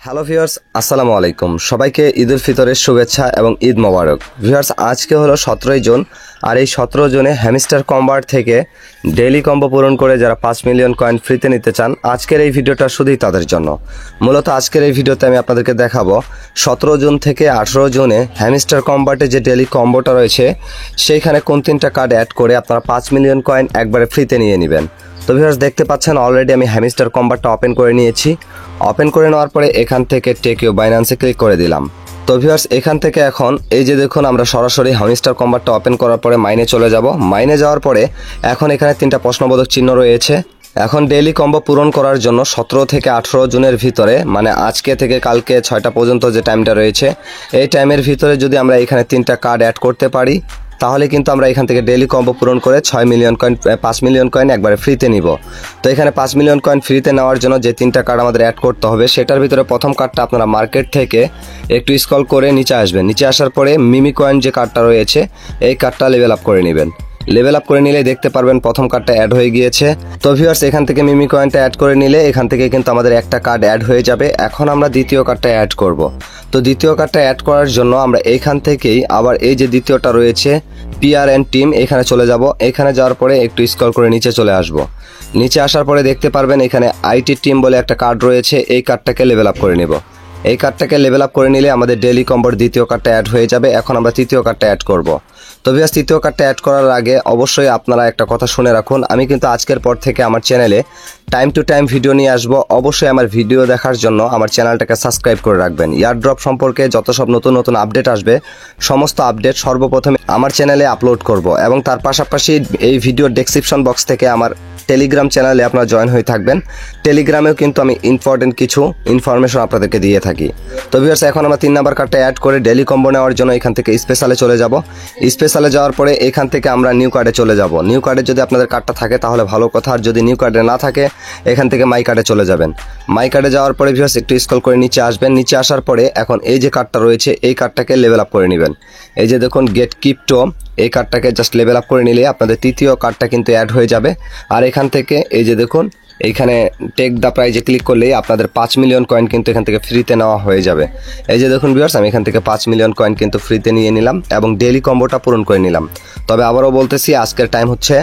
Hello viewers, আসসালামু আলাইকুম। সবাইকে ঈদুল ফিতরের শুভেচ্ছা এবং ঈদ মোবারক। ভিউয়ার্স, আজকে হলো 17 জুন, আর এই 17 জুনে হ্যামস্টার কম্বার থেকে ডেইলি কম্বো পূরণ করে যারা 5 মিলিয়ন কয়েন ফ্রিতে নিতে চান, আজকের এই ভিডিওটা শুধুই তাদের জন্য। মূলত আজকের এই ভিডিওতে আমি আপনাদেরকে দেখাবো 17 জুন থেকে 18 জুনে হ্যামস্টার কম্বার্টে যে ডেইলি কম্বোটা রয়েছে সেইখানে কোন তিনটা কার্ড অ্যাড করে আপনারা 5 মিলিয়ন কয়েন একবারে ফ্রিতে নিয়ে নেবেন। তো ভিউয়ার্স, দেখতে পাচ্ছেন অলরেডি আমি হ্যামস্টার কম্বারটা ওপেন করে নিয়েছি। ওপেন করে নেওয়ার পরে এখান থেকে টেক ইউ বাইন্যান্সে ক্লিক করে দিলাম। তো ভিউয়ার্স, এখান থেকে এখন এই যে দেখুন, আমরা সরাসরি হ্যামস্টার কম্বারটা ওপেন করার পরে মাইনে চলে যাব। মাইনে যাওয়ার পরে এখন এখানে তিনটা প্রশ্নবোধক চিহ্ন রয়েছে। এখন ডেইলি কম্বো পূরণ করার জন্য 17 থেকে 18 জুনের ভিতরে, মানে আজকে থেকে কালকে 6টা পর্যন্ত যে টাইমটা রয়েছে, এই টাইমের ভিতরে যদি আমরা এখানে তিনটা কার্ড অ্যাড করতে পারি তাহলে কিন্তু আমরা এখান থেকে ডেইলি কম্বো পূরণ করে 5 মিলিয়ন কয়েন একবারে ফ্রিতে নিব। তো এখানে 5 মিলিয়ন কয়েন ফ্রিতে নেওয়ার জন্য যে তিনটা কার্ড আমাদের অ্যাড করতে হবে, সেটার ভিতরে প্রথম কার্ডটা আপনারা মার্কেট থেকে একটু স্ক্রল করে নিচে আসবেন। নিচে আসার পরে মিমি কয়েন যে কার্ডটা রয়েছে এই কার্ডটা লেভেল আপ করে নেবেন। লেভেল আপ করে নিলে দেখতে পারবেন প্রথম কার্ডটা অ্যাড হয়ে গিয়েছে। তো ভিউয়ার্স, এখান থেকে মিমি কয়েনটা অ্যাড করে নিলে এখান থেকে কিন্তু আমাদের একটা কার্ড অ্যাড হয়ে যাবে। এখন আমরা দ্বিতীয় কার্ডটা অ্যাড করব। তো দ্বিতীয় কার্ডটা অ্যাড করার জন্য আমরা এইখান থেকেই আবার এই যে দ্বিতীয়টা রয়েছে PRN টিম, এখানে চলে যাব। এখানে যাওয়ার পরে একটু স্ক্রল করে নিচে চলে আসব। নিচে আসার পরে দেখতে পারবেন এখানে IT টিম বলে একটা কার্ড রয়েছে, এই কার্ডটাকে লেভেল আপ করে নেব। এই কার্ডটাকে লেভেল আপ করে নিলে আমাদের ডেইলি কম্বোর দ্বিতীয় কার্ডটা অ্যাড হয়ে যাবে। এখন আমরা তৃতীয় কার্ডটা অ্যাড করব। তো ভিউয়ার্স, তৃতীয় কার্ডটা অ্যাড করার আগে অবশ্যই আপনারা একটা কথা শুনে রাখুন, আমি কিন্তু আজকের পর থেকে আমার চ্যানেলে টাইম টু টাইম ভিডিও নিয়ে আসবো। অবশ্যই আমার ভিডিও দেখার জন্য আমার চ্যানেলটাকে সাবস্ক্রাইব করে রাখবেন। ইয়ারড্রপ সম্পর্কে যত সব নতুন নতুন আপডেট আসবে, সমস্ত আপডেট সর্বপ্রথমে আমার চ্যানেলে আপলোড করব। এবং তার পাশাপাশি এই ভিডিওর ডেসক্রিপশন বক্স থেকে আমার টেলিগ্রাম চ্যানেলে আপনারা জয়েন হয়ে থাকবেন। টেলিগ্রামেও কিন্তু আমি ইম্পর্টেন্ট কিছু ইনফরমেশন আপনাদেরকে দিয়ে থাকি। তো ভিউয়ার্স, এখন আমরা 3 নাম্বার কার্ডটা অ্যাড করে ডেইলি কম্বো নেওয়ার জন্য এখান থেকে স্পেশালে চলে যাব। স্পেশালে যাওয়ার পরে এখান থেকে আমরা নিউ কার্ডে চলে যাব। নিউ কার্ডে যদি আপনাদের কার্ডটা থাকে তাহলে ভালো কথা, আর যদি নিউ কার্ডে না থাকে এখান থেকে মাই কার্ডে চলে যাবেন। মাই কার্ডে যাওয়ার পরে ভিউয়ার্স একটু স্ক্রল করে নিচে আসবেন। নিচে আসার পরে এখন এই যে কার্ডটা রয়েছে এই কার্ডটাকে লেভেল আপ করে নেবেন। এই যে দেখুন গেট ক্রিপ্টো, এই কার্ডটাকে জাস্ট লেভেল আপ করে নিলে আপনাদের তৃতীয় কার্ডটা কিন্তু অ্যাড হয়ে যাবে। আর এখান থেকে এই যে দেখুন এইখানে টেক দ্য প্রাইজে ক্লিক করলেই আপনাদের 5 মিলিয়ন কয়েন কিন্তু এখান থেকে ফ্রিতে নেওয়া হয়ে যাবে। এই যে দেখুন ভিউয়ার্স, আমি এখান থেকে 5 মিলিয়ন কয়েন কিন্তু ফ্রিতে নিয়ে নিলাম এবং ডেইলি কম্বোটা পূরণ করে নিলাম। তবে আবারও বলতেছি, আজকের টাইম হচ্ছে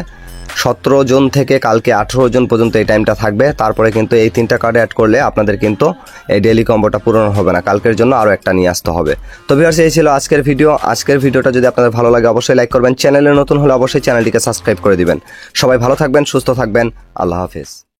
17 জুন থেকে কালকে 18 জুন পর্যন্ত এই টাইমটা থাকবে। তারপরে কিন্তু এই তিনটা কার্ড অ্যাড করলে আপনাদের কিন্তু এই ডেইলি কম্বোটা পূরণ হবে না, কালকের জন্য আরও একটা নিয়ে আসতে হবে। তো ভিউয়ার্স, এই ছিল আজকের ভিডিও। আজকের ভিডিওটা যদি আপনাদের ভালো লাগে অবশ্যই লাইক করবেন। চ্যানেলে নতুন হলে অবশ্যই চ্যানেলটিকে সাবস্ক্রাইব করে দিবেন। সবাই ভালো থাকবেন, সুস্থ থাকবেন। আল্লাহ হাফেজ।